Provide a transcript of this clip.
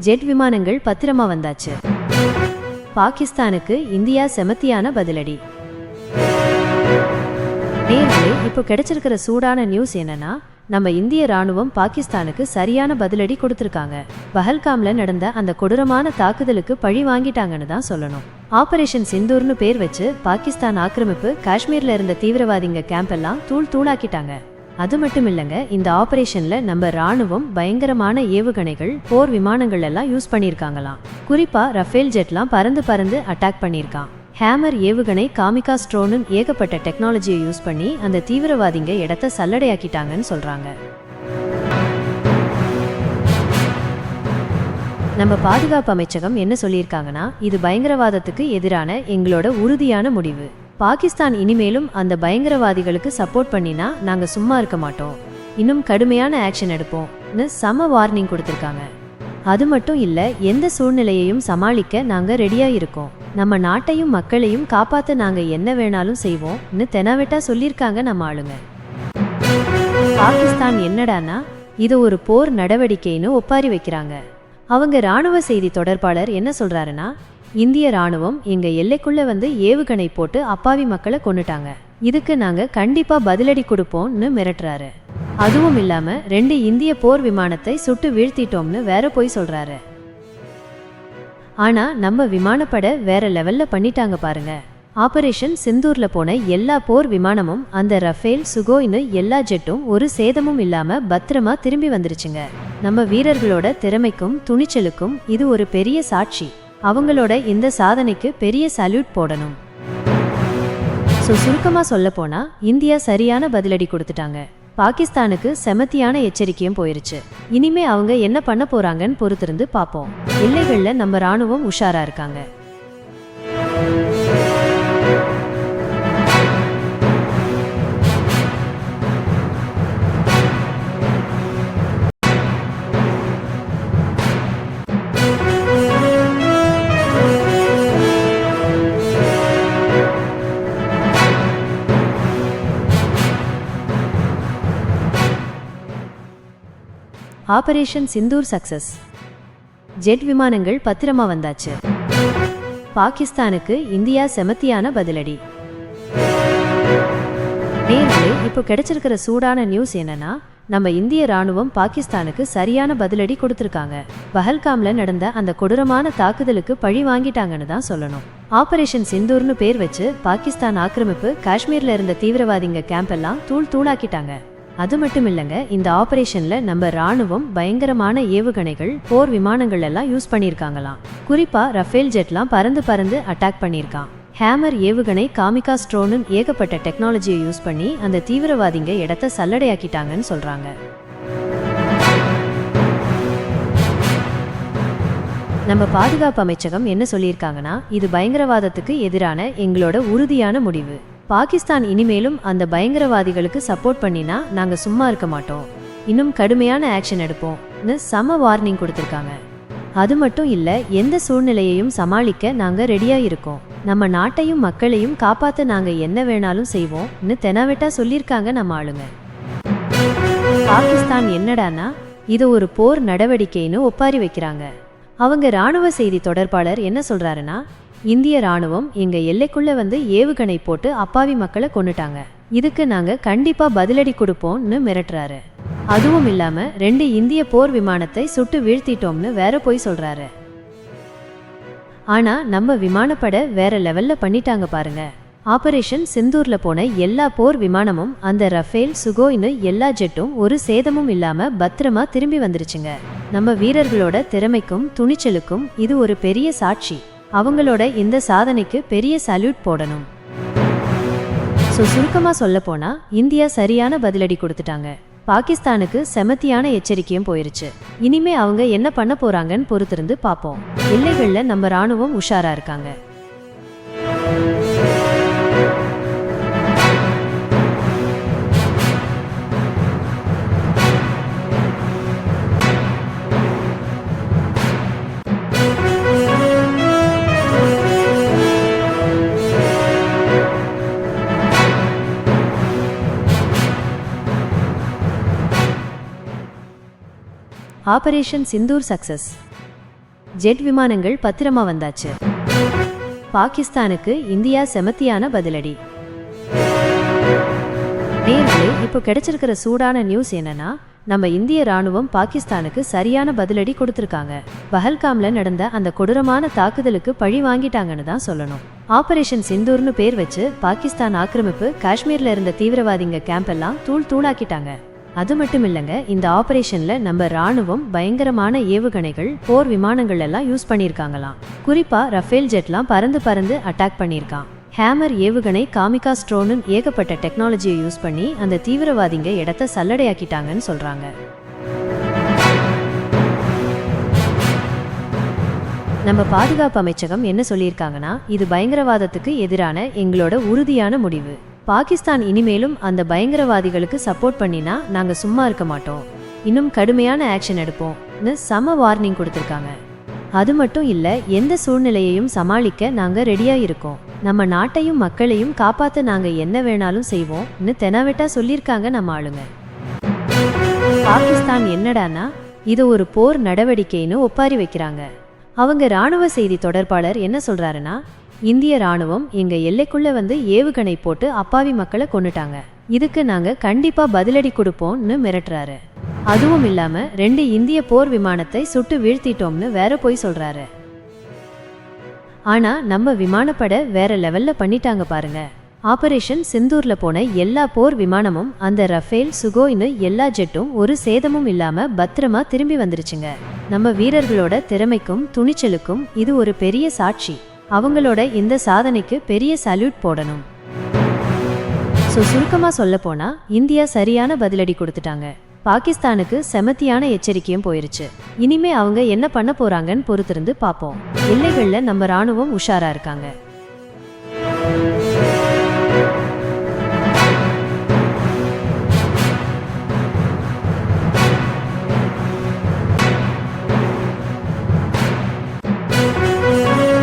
Jet விமானங்கள் பத்திரமா வந்தாச்சு. பாகிஸ்தானுக்கு இந்தியா செமத்தியான பதிலடி. நேர்களே, இப்போ கிடைச்சிருக்கிற சூடான நியூஸ் என்னன்னா, நம்ம இந்திய ராணுவம் பாகிஸ்தானுக்கு சரியான பதிலடி கொடுத்திருக்காங்க. பஹல்காம்ல நடந்த அந்த கொடூரமான தாக்குதலுக்கு பழி வாங்கிட்டாங்கன்னு தான் சொல்லணும். ஆபரேஷன் சிந்தூர்னு பேர் வச்சு பாகிஸ்தான் ஆக்கிரமிப்பு காஷ்மீர்ல இருந்த தீவிரவாதிங்க கேம்ப் எல்லாம் தூள் தூளாக்கிட்டாங்க. அது மட்டும் இல்லைங்க, இந்த ஆபரேஷன்ல நம்ம ராணுவம் பயங்கரமான ஏவுகணைகள், போர் விமானங்கள் எல்லாம் யூஸ் பண்ணியிருக்காங்களாம். குறிப்பா ரஃபேல் ஜெட்லாம் பறந்து பறந்து அட்டாக் பண்ணியிருக்கான். ஹேமர் ஏவுகணை, காமிகாஸ் ட்ரோனு ஏகப்பட்ட டெக்னாலஜியை யூஸ் பண்ணி அந்த தீவிரவாதிங்க இடத்த சல்லடையாக்கிட்டாங்கன்னு சொல்றாங்க. நம்ம பாதுகாப்பு அமைச்சகம் என்ன சொல்லியிருக்காங்கன்னா, இது பயங்கரவாதத்துக்கு எதிரான எங்களோட உறுதியான முடிவு. பாகிஸ்தான் இனிமேலும் அந்த பயங்கரவாதிகளுக்கு சப்போர்ட் பண்ணினா நாங்க சும்மா இருக்க மாட்டோம், இன்னும் கடுமையான ஆக்ஷன் எடுப்போம்னு சம வார்னிங் கொடுத்திருக்காங்க. அது மட்டும் இல்ல, எந்த சூழ்நிலையையும் சமாளிக்க நாங்க ரெடியா இருக்கோம், நம்ம நாட்டையும் மக்களையும் காப்பாத்த நாங்க என்ன வேணாலும் செய்வோம்னு தெனாவெட்டா சொல்லியிருக்காங்க நம்ம ஆளுங்க. பாகிஸ்தான் என்னடானா இது ஒரு போர் நடவடிக்கைன்னு ஒப்பாரி வைக்கிறாங்க. அவங்க ராணுவ செய்தி தொடர்பாளர் என்ன சொல்றாருன்னா, இந்திய ராணுவம் எங்க எல்லைக்குள்ள வந்து ஏவுகணை போட்டு அப்பாவி மக்களை கொன்னுட்டாங்க, இதுக்கு நாங்க கண்டிப்பா பதிலடி கொடுப்போம்னு மிரட்டுறாரு. அதுவும் இல்லாம 2 இந்திய போர் விமானத்தை சுட்டு வீழ்த்திட்டோம்னு வேற போய் சொல்றாரு. ஆனா நம்ம விமானப்படை வேற லெவல்ல பண்ணிட்டாங்க பாருங்க. ஆபரேஷன் சிந்தூர்ல போன எல்லா போர் விமானமும், அந்த ரஃபேல், சுகோய்னு எல்லா ஜெட்டும் ஒரு சேதமும் இல்லாம பத்திரமா திரும்பி வந்துருச்சுங்க. நம்ம வீரர்களோட திறமைக்கும் துணிச்சலுக்கும் இது ஒரு பெரிய சாட்சி. அவங்களோட இந்த சாதனைக்கு பெரிய சல்யூட் போடணும். சுருக்கமா சொல்ல போனா, இந்தியா சரியான பதிலடி கொடுத்துட்டாங்க. பாகிஸ்தானுக்கு செமத்தியான எச்சரிக்கையும் போயிருச்சு. இனிமே அவங்க என்ன பண்ண போறாங்கன்னு பொறுத்திருந்து பார்ப்போம். எல்லைகள்ல நம்ம ராணுவம் உஷாரா இருக்காங்க. Operation Sindoor success. ஜெட் விமானங்கள் பத்திரமா வந்தாச்சு. பாகிஸ்தானுக்கு இந்தியா செமத்தியான பதிலடி. நேர்களே, இப்போ கிடைச்சிருக்கிற சூடான நியூஸ் என்னன்னா, நம்ம இந்திய ராணுவம் பாகிஸ்தானுக்கு சரியான பதிலடி கொடுத்திருக்காங்க. பஹல்காம்ல நடந்த அந்த கொடூரமான தாக்குதலுக்கு பழி வாங்கிட்டாங்கன்னு தான் சொல்லணும். ஆபரேஷன் சிந்தூர்னு பேர் வச்சு பாகிஸ்தான் ஆக்கிரமிப்பு காஷ்மீர்ல இருந்த தீவிரவாதிங்க கேம்ப் எல்லாம் தூள் தூளாக்கிட்டாங்க. அது மட்டும் இல்லைங்க, இந்த ஆபரேஷன்ல நம்ம ராணுவம் பயங்கரமான ஏவுகணைகள், போர் விமானங்கள் எல்லாம் யூஸ் பண்ணியிருக்காங்களாம். குறிப்பா ரஃபேல் ஜெட்லாம் பறந்து பறந்து அட்டாக் பண்ணியிருக்கான். ஹேமர் ஏவுகணை, காமிகாஸ் ட்ரோனு ஏகப்பட்ட டெக்னாலஜியை யூஸ் பண்ணி அந்த தீவிரவாதிங்க இடத்த சல்லடையாக்கிட்டாங்கன்னு சொல்றாங்க. நம்ம பாதுகாப்பு அமைச்சகம் என்ன சொல்லியிருக்காங்கன்னா, இது பயங்கரவாதத்துக்கு எதிரான எங்களோட உறுதியான முடிவு. பாகிஸ்தான் இனிமேலும் அந்த பயங்கரவாதிகளுக்கு சப்போர்ட் பண்ணினா நாங்க சும்மா இருக்க மாட்டோம், இன்னும் கடுமையான ஆக்ஷன் எடுப்போம்னு சம வார்னிங் கொடுத்திருக்காங்க. அது மட்டும் இல்ல, எந்த சூழ்நிலையையும் சமாளிக்க நாங்க ரெடியா இருக்கோம், நம்ம நாட்டையும் மக்களையும் காப்பாத்த நாங்க என்ன வேணாலும் செய்வோம்னு தெனாவெட்டா சொல்லியிருக்காங்க நம்ம ஆளுங்க. பாகிஸ்தான் என்னடானா இது ஒரு போர் நடவடிக்கைன்னு ஒப்பாரி வைக்கிறாங்க. அவங்க ராணுவ செய்தி தொடர்பாளர் என்ன சொல்றாருன்னா, இந்திய ராணுவம் எங்க எல்லைக்குள்ள வந்து ஏவுகணை போட்டு அப்பாவி மக்களை கொன்னுட்டாங்க, இதுக்கு நாங்க கண்டிப்பா பதிலடி கொடுப்போம்னு மிரட்டுறாரு. அதுவும் இல்லாம 2 இந்திய போர் விமானத்தை சுட்டு வீழ்த்திட்டோம்னு வேற போய் சொல்றாரு. ஆனா நம்ம விமானப்படை வேற லெவல்ல பண்ணிட்டாங்க பாருங்க. ஆபரேஷன் சிந்தூர்ல போன எல்லா போர் விமானமும், அந்த ரஃபேல், சுகோய்னு எல்லா ஜெட்டும் ஒரு சேதமும் இல்லாம பத்திரமா திரும்பி வந்துருச்சுங்க. நம்ம வீரர்களோட திறமைக்கும் துணிச்சலுக்கும் இது ஒரு பெரிய சாட்சி. அவங்களோட இந்த சாதனைக்கு பெரிய சல்யூட் போடணும். சுருக்கமா சொல்ல போனா, இந்தியா சரியான பதிலடி கொடுத்துட்டாங்க. பாகிஸ்தானுக்கு செமத்தியான எச்சரிக்கையும் போயிருச்சு. இனிமே அவங்க என்ன பண்ண போறாங்கன்னு பொறுத்திருந்து பார்ப்போம். எல்லைகள்ல நம்ம ராணுவம் உஷாரா இருக்காங்க. Operation Sindoor success. ஜெட் விமானங்கள் பத்திரமா வந்தாச்சு. பாகிஸ்தானுக்கு இந்தியா செமத்தியான பதிலடி. நேர்களே, இப்போ கிடைச்சிருக்கிற சூடான நியூஸ் என்னன்னா, நம்ம இந்திய ராணுவம் பாகிஸ்தானுக்கு சரியான பதிலடி கொடுத்திருக்காங்க. பஹல்காம்ல நடந்த அந்த கொடூரமான தாக்குதலுக்கு பழி வாங்கிட்டாங்கன்னு தான் சொல்லணும். ஆபரேஷன் சிந்தூர்னு பேர் வச்சு பாகிஸ்தான் ஆக்கிரமிப்பு காஷ்மீர்ல இருந்த தீவிரவாதிங்க கேம்ப் எல்லாம் தூள் தூளாக்கிட்டாங்க. அது மட்டும் இல்லைங்க, இந்த ஆபரேஷன்ல நம்ம ராணுவம் பயங்கரமான ஏவுகணைகள், போர் விமானங்கள் எல்லாம் யூஸ் பண்ணியிருக்காங்களாம். குறிப்பா ரஃபேல் ஜெட்லாம் பறந்து பறந்து அட்டாக் பண்ணியிருக்கான். ஹேமர் ஏவுகணை, காமிகா ஸ்ட்ரோன்னு ஏகப்பட்ட டெக்னாலஜியை யூஸ் பண்ணி அந்த தீவிரவாதிங்க இடத்த சல்லடையாக்கிட்டாங்கன்னு சொல்றாங்க. நம்ம பாதுகாப்பு அமைச்சகம் என்ன சொல்லியிருக்காங்கன்னா, இது பயங்கரவாதத்துக்கு எதிரான எங்களோட உறுதியான முடிவு. பாகிஸ்தான் இனிமேலும் அந்த பயங்கரவாதிகளுக்கு சப்போர்ட் பண்ணினா நாங்க சும்மா இருக்க மாட்டோம், இன்னும் கடுமையான ஆக்ஷன் எடுப்போம்னு சம வார்னிங் கொடுத்திருக்காங்க. அது மட்டும் இல்ல, எந்த சூழ்நிலையையும் சமாளிக்க நாங்க ரெடியா இருக்கோம், நம்ம நாட்டையும் மக்களையும் காப்பாத்த நாங்க என்ன வேணாலும் செய்வோம்னு தெனாவெட்டா சொல்லியிருக்காங்க நம்ம ஆளுங்க. பாகிஸ்தான் என்னடானா இது ஒரு போர் நடவடிக்கைன்னு ஒப்பாரி வைக்கிறாங்க. அவங்க ராணுவ செய்தி தொடர்பாளர் என்ன சொல்றாருன்னா, இந்திய ராணுவம் எங்க எல்லைக்குள்ள வந்து ஏவுகணை போட்டு அப்பாவி மக்களை கொன்னுட்டாங்க, இதுக்கு நாங்க கண்டிப்பா பதிலடி கொடுப்போம்னு மிரட்டுறாரு. அதுவும் இல்லாம 2 இந்திய போர் விமானத்தை சுட்டு வீழ்த்திட்டோம்னு வேற போய் சொல்றாரு. ஆனா நம்ம விமானப்படை வேற லெவல்ல பண்ணிட்டாங்க பாருங்க. ஆபரேஷன் சிந்தூர்ல போன எல்லா போர் விமானமும், அந்த ரஃபேல், சுகோய்னு எல்லா ஜெட்டும் ஒரு சேதமும் இல்லாம பத்திரமா திரும்பி வந்துருச்சுங்க. நம்ம வீரர்களோட திறமைக்கும் துணிச்சலுக்கும் இது ஒரு பெரிய சாட்சி. அவங்களோட இந்த சாதனைக்கு பெரிய சல்யூட் போடணும். சுருக்கமா சொல்ல போனா, இந்தியா சரியான பதிலடி கொடுத்துட்டாங்க. பாகிஸ்தானுக்கு செமத்தியான எச்சரிக்கையும் போயிருச்சு. இனிமே அவங்க என்ன பண்ண போறாங்கன்னு பொறுத்திருந்து பார்ப்போம். எல்லைகள்ல நம்ம ராணுவம் உஷாரா இருக்காங்க.